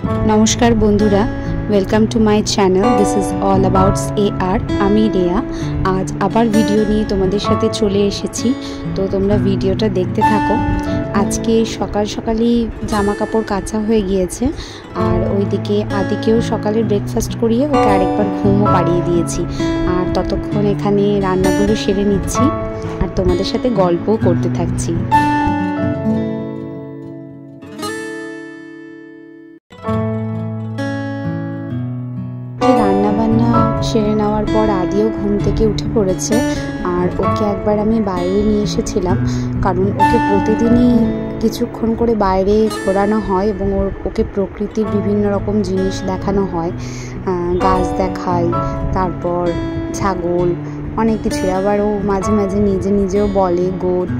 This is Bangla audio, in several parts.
नमस्कार बंधुरा welcome to my channel this is all about AR आमी रेया आज आबार भिडियो निये तोमादेर साथे चले एसेछि। तो तोमरा भिडियोटा देखते थाको। आज के सकाल सकालई जामा कापड़ काचा हये गियेछे और ओइदिके आदिकेও सकाले ब्रेकफास्ट करिए ओके आरेकबार घुमो पाड़िये दियेछि और ततक्षण एखाने रान्नागुलो सेरे निচ্ছি और तोमादेर साथे गल्पও करते थाकछि। सेरे नेওয়ার पर आदिও घुम থেকে उठे पड़ेছে और ओके एकबार आमी बाइरे निये एसेছিলাম कारण ओके प्रतिदिनই কিছুক্ষণ করে বাইরে ঘোরানো হয় এবং ওকে প্রকৃতির বিভিন্ন রকম জিনিস দেখানো হয়। গাছ দেখায়, তারপর ছাগল, অনেক কিছু। আবার ও মাঝে মাঝে নিজে নিজেও বলে গোট,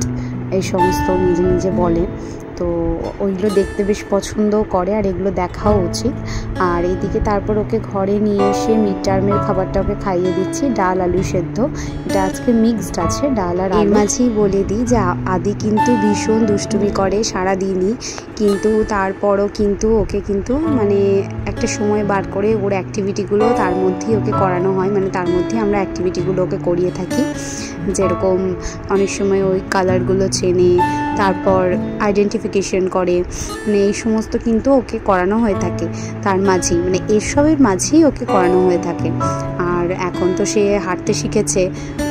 এই সমস্ত নিজে নিজে বলে। তো ওইগুলো দেখতে বেশ পছন্দও করে আর এগুলো দেখাও উচিত। আর এইদিকে তারপর ওকে ঘরে নিয়ে এসে মিড টার্মের খাবারটা ওকে খাইয়ে দিচ্ছি, ডাল আলু সেদ্ধ। এটা আজকে মিক্সড আছে ডাল আর আলু। মাঝেই বলে দিই যে আদি কিন্তু ভীষণ দুষ্টুমি করে সারাদিনই, কিন্তু তারপরও কিন্তু ওকে কিন্তু মানে একটা সময় বার করে ওর অ্যাক্টিভিটিগুলো তার মধ্যেই ওকে করানো হয়, মানে তার মধ্যে আমরা অ্যাক্টিভিটিগুলো ওকে করিয়ে থাকি। যেরকম অনেক সময় ওই কালারগুলো চেনে, তারপর আইডেন্টিফিকেশন করে, মানে এই সমস্ত কিন্তু ওকে করানো হয়ে থাকে। তার মাঝেই মানে এসবের মাঝেই ওকে করানো হয়ে থাকে। আর এখন তো সে হাঁটতে শিখেছে,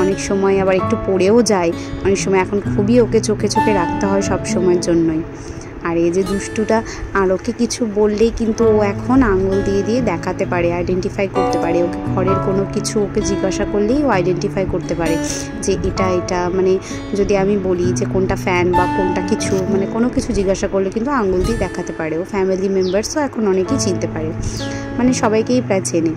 অনেক সময় আবার একটু পড়েও যায়, অনেক সময় এখন খুবই ওকে চোখে চোখে রাখতে হয় সব সময়ের জন্যই। আর এই যে দুষ্টুটা, আর ওকে কিছু বললেই কিন্তু ও এখন আঙুল দিয়ে দিয়ে দেখাতে পারে, আইডেন্টিফাই করতে পারে। ওকে ঘরের কোনো কিছু ওকে জিজ্ঞাসা করলেই ও আইডেন্টিফাই করতে পারে যে এটা এটা, মানে যদি আমি বলি যে কোনটা ফ্যান বা কোনটা কিছু, মানে কোনো কিছু জিজ্ঞাসা করলে কিন্তু আঙুল দিয়ে দেখাতে পারে। ও ফ্যামিলি মেম্বার্সও এখন অনেকেই চিনতে পারে, মানে সবাইকেই প্রায় চেনে।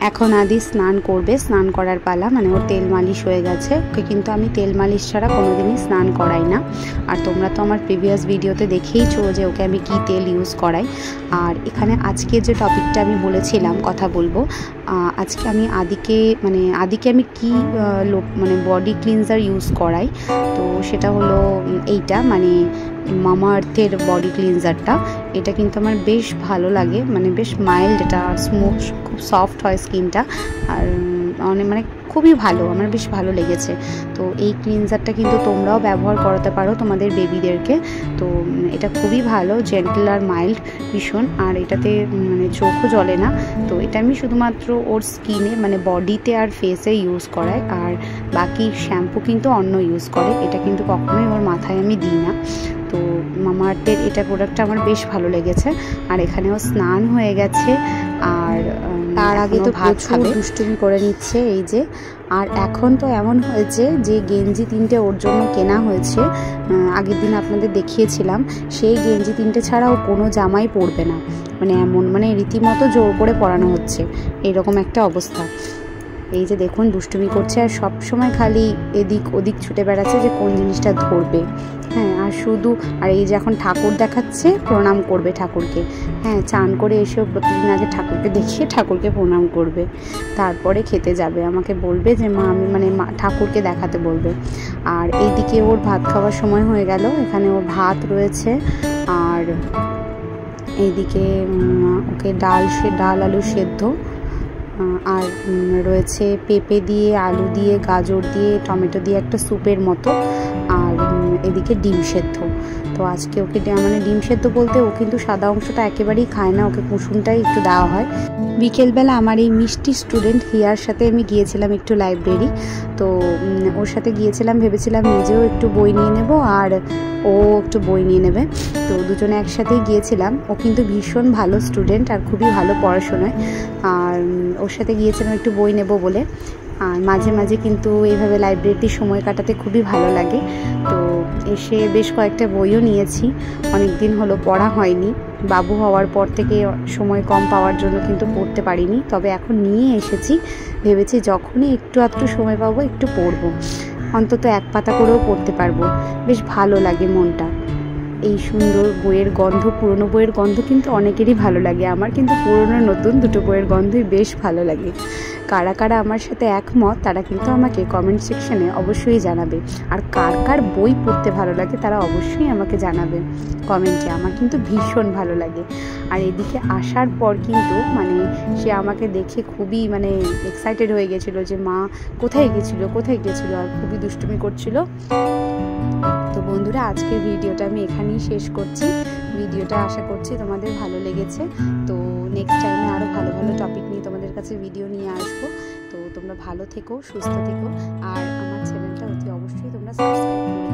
এখন আদি স্নান করবে, স্নান করার পালা, মানে ওর তেল মালিশ হয়ে গেছে। ওকে কিন্তু আমি তেল মালিশ ছাড়া কোনোদিনই স্নান করাই না। আর তোমরা তো আমার প্রিভিয়াস ভিডিওতে দেখেইছো যে ওকে আমি কি তেল ইউজ করাই। আর এখানে আজকে যে টপিকটা আমি বলেছিলাম কথা বলবো, আজকে আমি আদিকে আমি কি মানে বডি ক্লিনজার ইউজ করাই। তো সেটা হলো এইটা, মানে মামা আর্থের বডি ক্লিনজারটা। এটা কিন্তু আমার বেশ ভালো লাগে, মানে বেশ মাইল্ড, এটা স্মুথ, খুব সফট হয় স্কিনটা, আর মানে খুবই ভালো, আমার বেশ ভালো লেগেছে। তো এই ক্লিনজারটা কিন্তু তোমরাও ব্যবহার করাতে পারো তোমাদের বেবিদেরকে। তো এটা খুবই ভালো, জেন্টল আর মাইল্ড ভীষণ, আর এটাতে মানে চোখও জ্বলে না। তো এটা আমি শুধুমাত্র ওর স্কিনে, মানে বডিতে আর ফেসে ইউজ করাই, আর বাকি শ্যাম্পু কিন্তু অন্য ইউজ করে। এটা কিন্তু কখনোই ওর মাথায় আমি দিই না। তো মামা আর্থের এটা প্রোডাক্টটা আমার বেশ ভালো লেগেছে। আর এখানেও স্নান হয়ে গেছে, আর তার আগে তো প্রচুর দুষ্টুমি করে নিচ্ছে এই যে। আর এখন তো এমন হয়েছে যে গেঞ্জি 3টে ওর জন্য কেনা হয়েছে, আগের দিন আপনাদের দেখিয়েছিলাম। সেই গেঞ্জি 3টে ছাড়া ও কোনো জামাই পরবে না, মানে এমন, মানে রীতিমতো জোর করে পরানো হচ্ছে, এরকম একটা অবস্থা। এই যে দেখুন দুষ্টুমি করছে, আর সব সময় খালি এদিক ওদিক ছুটে বেড়াচ্ছে যে কোন জিনিসটা ধরবে। হ্যাঁ, আর শুধু, আর এই যে এখন ঠাকুর দেখাচ্ছে, প্রণাম করবে ঠাকুরকে। হ্যাঁ, চান করে এসেও প্রতিদিন আগে ঠাকুরকে দেখিয়ে ঠাকুরকে প্রণাম করবে, তারপরে খেতে যাবে। আমাকে বলবে যে মা, আমি মানে ঠাকুরকে দেখাতে বলবে। আর এইদিকে ওর ভাত খাওয়ার সময় হয়ে গেল, এখানে ওর ভাত রয়েছে, আর এইদিকে ওকে ডাল আলু সেদ্ধ, আর রয়েছে পেঁপে দিয়ে, আলু দিয়ে, গাজর দিয়ে, টমেটো দিয়ে একটা স্যুপের মতো, আর এদিকে ডিম সেদ্ধ। তো আজকে ওকে মানে ডিম সেদ্ধ বলতে ও কিন্তু সাদা অংশটা একেবারেই খায় না, ওকে কুসুমটাই একটু দেওয়া হয়। বিকেলবেলা আমার এই মিষ্টি স্টুডেন্ট হিয়ার সাথে আমি গিয়েছিলাম একটু লাইব্রেরি। তো ওর সাথে গিয়েছিলাম, ভেবেছিলাম নিজেও একটু বই নিয়ে নেব আর ও একটু বই নিয়ে নেবে। তো দুজনে একসাথেই গিয়েছিলাম। ও কিন্তু ভীষণ ভালো স্টুডেন্ট আর খুবই ভালো পড়াশোনায়। আর ওর সাথে গিয়েছিলাম একটু বই নেব বলে। আর মাঝে মাঝে কিন্তু এইভাবে লাইব্রেরিতে সময় কাটাতে খুবই ভালো লাগে। তো এসে বেশ কয়েকটা বইও নিয়েছি, অনেক দিন হলো পড়া হয়নি, বাবু হওয়ার পর থেকে সময় কম পাওয়ার জন্য কিন্তু পড়তে পারিনি। তবে এখন নিয়ে এসেছি, ভেবেছি যখনই একটু আধটু সময় পাবো একটু পড়বো, অন্তত এক পাতা করেও পড়তে পারবো, বেশ ভালো লাগে মনটা। এই সুন্দর বইয়ের গন্ধ, পুরনো বইয়ের গন্ধ কিন্তু অনেকেরই ভালো লাগে, আমার কিন্তু পুরনো নতুন দুটো বইয়ের গন্ধই বেশ ভালো লাগে। কারা কারা আমার সাথে একমত তারা কিন্তু আমাকে কমেন্ট সেকশনে অবশ্যই জানাবে, আর কার কার বই পড়তে ভালো লাগে তারা অবশ্যই আমাকে জানাবে কমেন্টে, আমার কিন্তু ভীষণ ভালো লাগে। আর এদিকে আসার পর কিন্তু মানে সে আমাকে দেখে খুবই মানে এক্সাইটেড হয়ে গেছিলো যে মা কোথায় গেছিলো, আর খুবই দুষ্টুমি করছিল। তো বন্ধুরা, আজকের ভিডিওটা আমি এখানেই শেষ করছি। ভিডিওটা আশা করছি তোমাদের ভালো লেগেছে। তো নেক্সট টাইমে আরও ভালো ভালো টপিক নিয়ে তোমাদের কাছে ভিডিও নিয়ে আসবো। তো তোমরা ভালো থেকো, সুস্থ থেকো, আর আমার চ্যানেলটা অতি অবশ্যই তোমরা সাবস্ক্রাইব করো।